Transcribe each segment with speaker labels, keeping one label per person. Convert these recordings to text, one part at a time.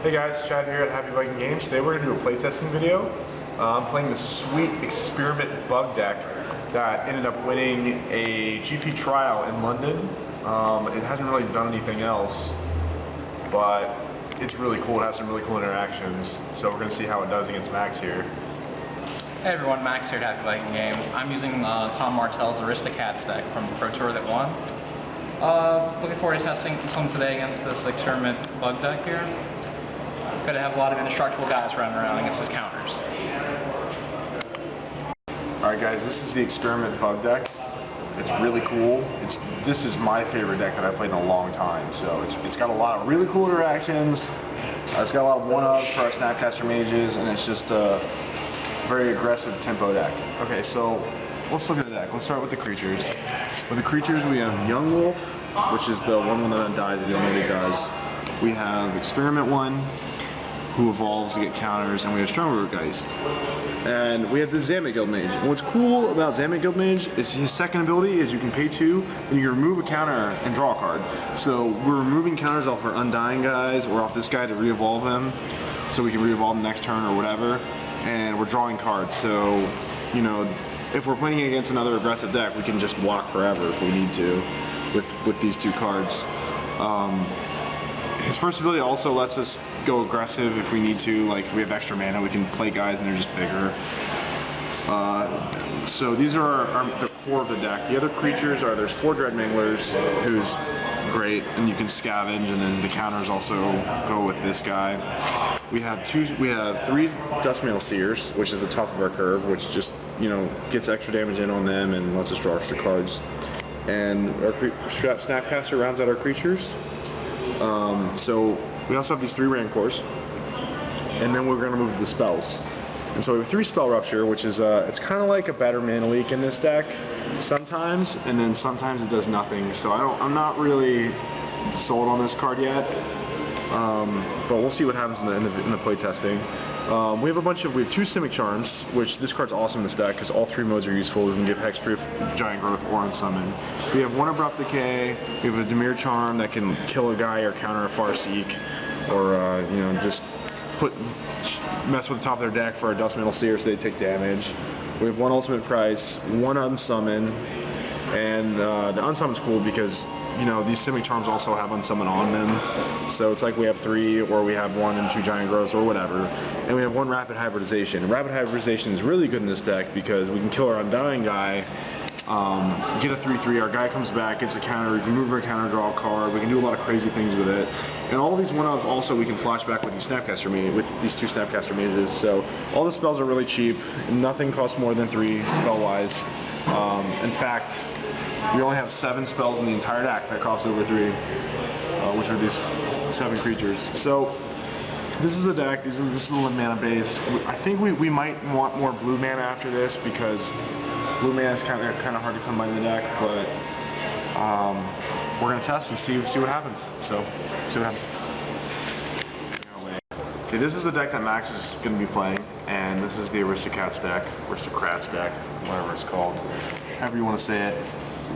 Speaker 1: Hey guys, Chad here at Happy Viking Games. Today we're going to do a playtesting video. I'm playing the sweet experiment bug deck that ended up winning a GP trial in London. It hasn't really done anything else, but it's really cool. It has some really cool interactions. So we're going to see how it does against Max here.
Speaker 2: Hey everyone, Max here at Happy Viking Games. I'm using Tom Martell's Aristocats deck from the Pro Tour that won. Looking forward to testing some today against this experiment bug deck here. Going to have a lot of indestructible guys running around against his counters.
Speaker 1: Alright guys, this is the experiment bug deck. It's really cool. This is my favorite deck that I've played in a long time. So it's got a lot of really cool interactions. It's got a lot of one-ups for our Snapcaster mages, and it's just a very aggressive tempo deck. Okay, so let's look at the deck. Let's start with the creatures. With the creatures, we have Young Wolf, which is the one that dies if you don't know what he does. We have Experiment 1, who evolves to get counters, and we have Stronger Geist. And we have the Zamet Guild Mage. And what's cool about Zamet Guild Mage is his second ability is you can pay 2, and you can remove a counter and draw a card. So we're removing counters off our Undying guys, or off this guy to re-evolve him, so we can re-evolve him next turn or whatever. And we're drawing cards, so, you know, if we're playing against another aggressive deck, we can just block forever if we need to with these 2 cards. His first ability also lets us go aggressive if we need to, like if we have extra mana, we can play guys and they're just bigger. So these are the core of the deck. The other creatures are, there's 4 Dread Manglers, who's great, and you can scavenge, and then the counters also go with this guy. We have 3 Duskmail Seers, which is the top of our curve, which just, you know, gets extra damage in on them and lets us draw extra cards. And our Snapcaster rounds out our creatures. So we also have these 3 Rancors, and then we're going to move to the spells. And so we have 3 Spell Rupture, which is it's kind of like a better mana leak in this deck sometimes, and then sometimes it does nothing. So I'm not really sold on this card yet, but we'll see what happens in the play testing. We have 2 Simic Charms, which this card's awesome in this deck because all 3 modes are useful. We can give Hexproof, Giant Growth, or Unsummon. We have 1 Abrupt Decay. We have a Dimir Charm that can kill a guy or counter a Farseek, or you know, just mess with the top of their deck for a Duskmail Seer so they take damage. We have 1 Ultimate Price, 1 Unsummon, and the Unsummon's cool because, you know, these Simic Charms also have Unsummon on them, so it's like we have 3, or we have 1 and 2 Giant Growths, or whatever. And we have 1 Rapid Hybridization. Rapid Hybridization is really good in this deck because we can kill our Undying guy, get a 3/3, our guy comes back, gets a counter, we can move our counter, draw a card, we can do a lot of crazy things with it. And all these 1-ups also we can flashback with these Snapcaster mages, with these 2 Snapcaster mages. So all the spells are really cheap, nothing costs more than 3 spell-wise. In fact, we only have 7 spells in the entire deck that cost over 3, which are these 7 creatures. So this is the deck. This is the mana base. I think we might want more blue mana after this because blue mana is kind of hard to come by in the deck. But we're gonna test and see what happens. So see what happens. Okay, this is the deck that Max is going to be playing, and this is the Aristocats deck, whatever it's called, however you want to say it.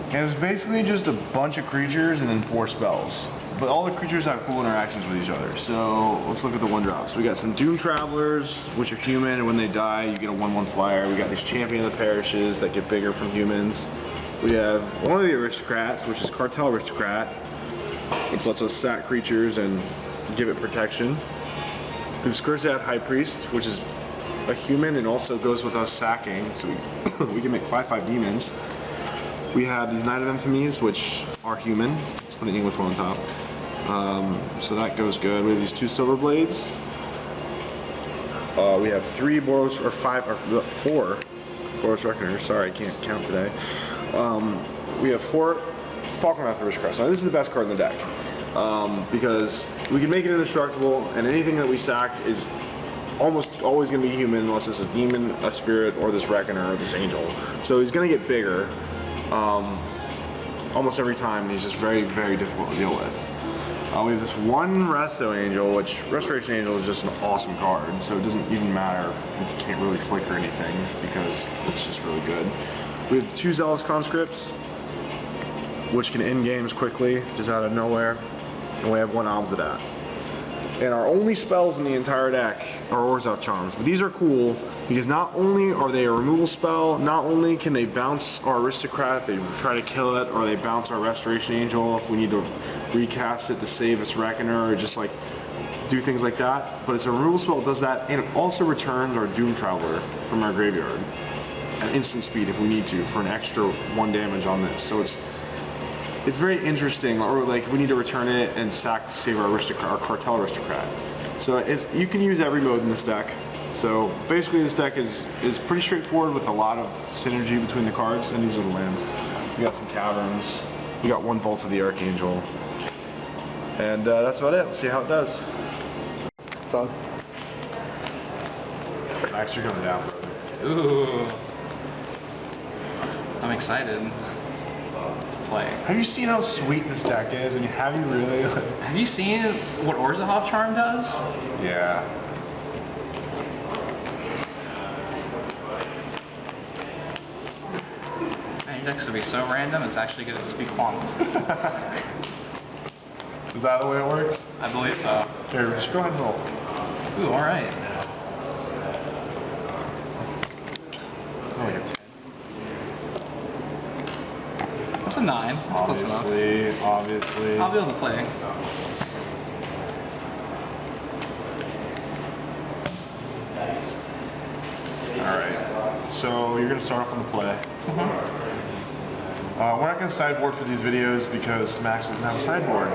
Speaker 1: And it's basically just a bunch of creatures and then 4 spells. But all the creatures have cool interactions with each other. So let's look at the 1-drops. We got some Doom Travelers, which are human, and when they die, you get a 1/1 flyer. We got these Champion of the Parishes that get bigger from humans. We have one of the Aristocrats, which is Cartel Aristocrat, which lets us sack creatures and give it protection. We have Skurzad High Priest, which is a human and also goes with us sacking, so we can make 5/5 demons. We have these Knight of Infamies, which are human. Let's put an English one on top. So that goes good. We have these 2 Silver Blades. We have 4 Boros Reckoners. Sorry, I can't count today. We have 4 Falconmouth Aristocrats. Now this is the best card in the deck. Because we can make it indestructible, and anything that we sack is almost always going to be human unless it's a demon, a spirit, or this reckoner, or this angel. So he's going to get bigger almost every time, and he's just very, very difficult to deal with. We have this 1 Resto Angel, which Restoration Angel is just an awesome card, so it doesn't even matter. You can't really flicker anything because it's just really good. We have 2 Zealous Conscripts, which can end games quickly, just out of nowhere. And we have 1 Obsidat. And our only spells in the entire deck are Orzhov Charms. But these are cool because not only are they a removal spell, not only can they bounce our Aristocrat if they try to kill it, or they bounce our Restoration Angel if we need to recast it to save its Reckoner, or just like do things like that. But it's a removal spell that does that, and it also returns our Doom Traveler from our graveyard at instant speed if we need to for an extra 1 damage on this. So it's very interesting, or like we need to return it and sack to save our Aristocrat, our Cartel Aristocrat. So you can use every mode in this deck. So basically this deck is pretty straightforward with a lot of synergy between the cards, and these are the lands. We got some Caverns, we got 1 Vault of the Archangel, and that's about it. Let's see how it does. It's on. Max, you're coming down, brother.
Speaker 2: Ooh. I'm excited to play.
Speaker 1: Have you seen how sweet this deck is? And have you really?
Speaker 2: Have you seen what Orzhov Charm does?
Speaker 1: Yeah.
Speaker 2: Man, your deck's gonna be so random, it's actually gonna just be clunked.
Speaker 1: Is that the way it works?
Speaker 2: I believe so.
Speaker 1: Here, just go ahead and roll.
Speaker 2: Ooh, alright.
Speaker 1: Oh, like a 10.
Speaker 2: That's a 9. That's close enough.
Speaker 1: Obviously.
Speaker 2: I'll be able to play.
Speaker 1: Alright. So you're going to start off on the play. We're not going to sideboard for these videos because Max doesn't have a sideboard.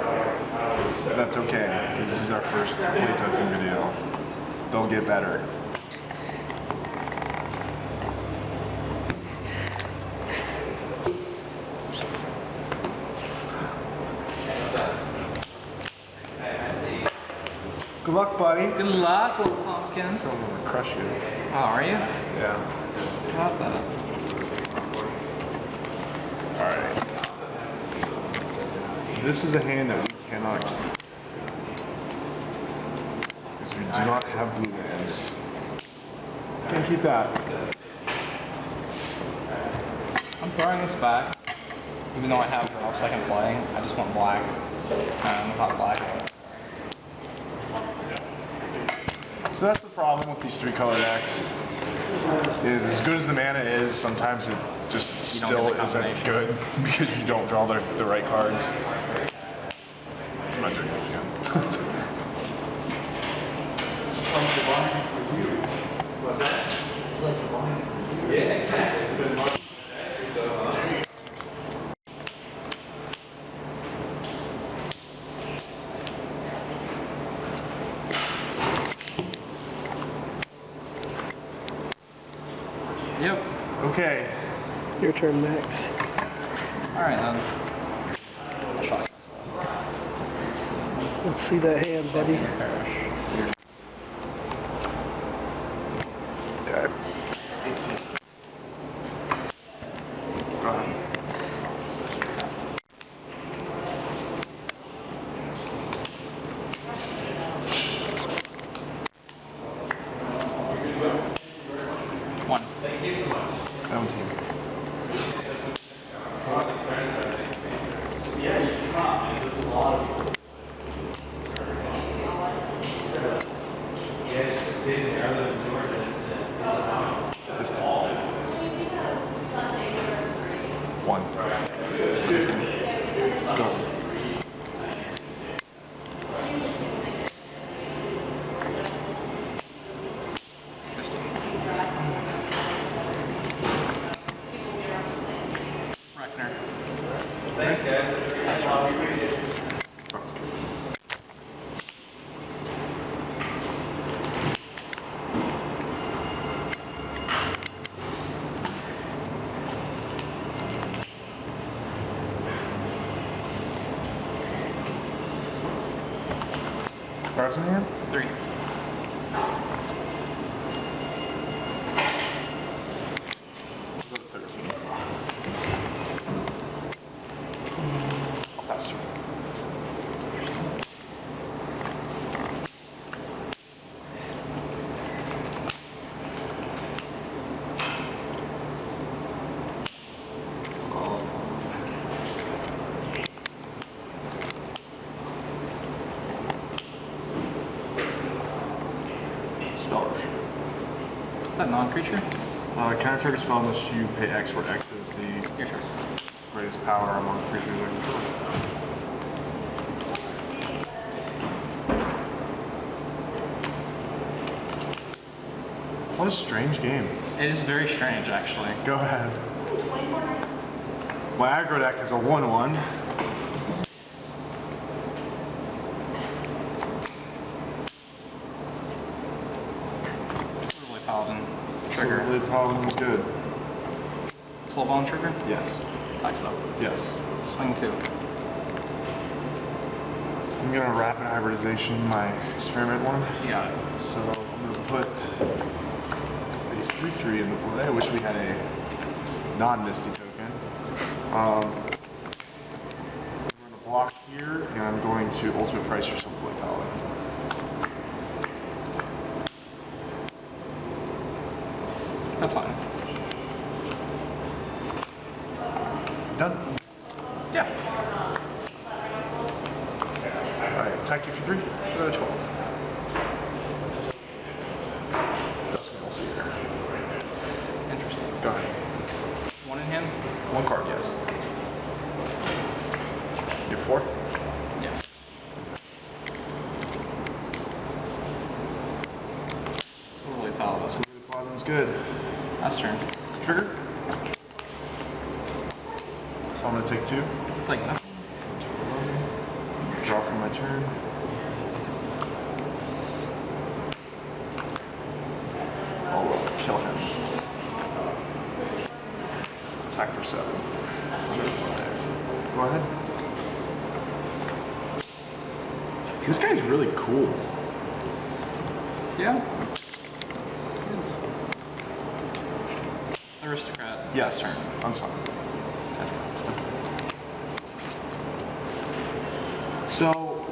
Speaker 1: That's okay, because this is our first playtesting video. They'll get better. Good luck, buddy.
Speaker 2: Good luck, little pumpkin.
Speaker 1: I'm gonna crush you.
Speaker 2: Oh, are you?
Speaker 1: Yeah.
Speaker 2: How about that?
Speaker 1: Alright. This is a hand that we cannot keep. Because we do not have blue lands. Can't keep that.
Speaker 2: I'm throwing this back. Even though I have draw second play, I just want black. Not black.
Speaker 1: So that's the problem with these 3-color decks. Is as good as the mana is, sometimes it just still isn't good because you don't draw the right cards. I'm not doing this again.
Speaker 3: Yeah, exactly. It's been much.
Speaker 2: Yep.
Speaker 1: Okay.
Speaker 4: Your turn, Max.
Speaker 2: Alright then. I'll shock
Speaker 4: Let's see that hand, buddy.
Speaker 2: myself.
Speaker 4: Okay.
Speaker 1: Go ahead.
Speaker 2: One.
Speaker 1: 17. One. 17. Go.
Speaker 2: Reckner.
Speaker 3: Thanks, guys.
Speaker 2: That's right.
Speaker 1: Cards in hand?
Speaker 2: 3.
Speaker 1: Go to 13. I'll pass through.
Speaker 2: that non-creature?
Speaker 1: Counter target spell unless you pay X, where X is the
Speaker 2: Your turn.
Speaker 1: greatest power among creatures I control. What a strange game.
Speaker 2: It is very strange, actually.
Speaker 1: Go ahead. My aggro deck is a 1/1.
Speaker 2: Silverblade Paladin. Trigger.
Speaker 1: Silverblade Paladin is good.
Speaker 2: Soulbone trigger?
Speaker 1: Yes.
Speaker 2: Attack stop.
Speaker 1: Yes.
Speaker 2: Swing 2.
Speaker 1: I'm gonna rapid hybridization my experiment one.
Speaker 2: You got it.
Speaker 1: So I'm gonna put a 3/3 into play. I wish we had a non-Misty token. I'm going to block here, and I'm going to ultimate price your Silverblade Paladin.
Speaker 2: That's fine.
Speaker 1: Done.
Speaker 2: Yeah.
Speaker 1: Alright, attack you for 3.
Speaker 2: Go to 12.
Speaker 1: Duskman's here.
Speaker 2: Interesting.
Speaker 1: Go ahead.
Speaker 2: 1 in hand?
Speaker 1: 1 card, yes. You have 4?
Speaker 2: Yes. Silverblade Paladin.
Speaker 1: Silverblade Paladin's good.
Speaker 2: Last turn.
Speaker 1: Trigger. So I'm going to take 2.
Speaker 2: It's like nothing.
Speaker 1: Draw for my turn. I'll kill him. Attack for 7. Go ahead. This guy's really cool.
Speaker 2: Yeah. Aristocrat.
Speaker 1: Yes.
Speaker 2: Last turn.
Speaker 1: Unsigned.
Speaker 2: That's good.
Speaker 1: So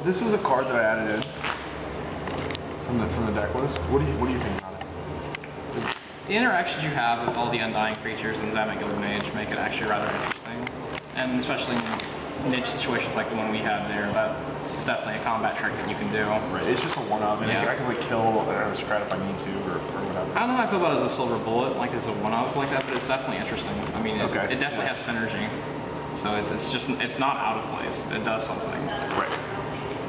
Speaker 1: this is a card that I added in from the deck list. What do you think about it?
Speaker 2: The interactions you have with all the undying creatures in Zamet Gilded Mage make it actually rather interesting. And especially in niche situations like the one we had there, that is definitely a combat trick that you can do.
Speaker 1: Right. It's just a 1-of, and
Speaker 2: Yeah.
Speaker 1: I can like kill an aristocrat if I need to, or whatever.
Speaker 2: I don't know how I feel about it as a silver bullet, like as a one-off like that, but it's definitely interesting. I mean, it definitely has synergy. So it's not out of place. It does something.
Speaker 1: Right.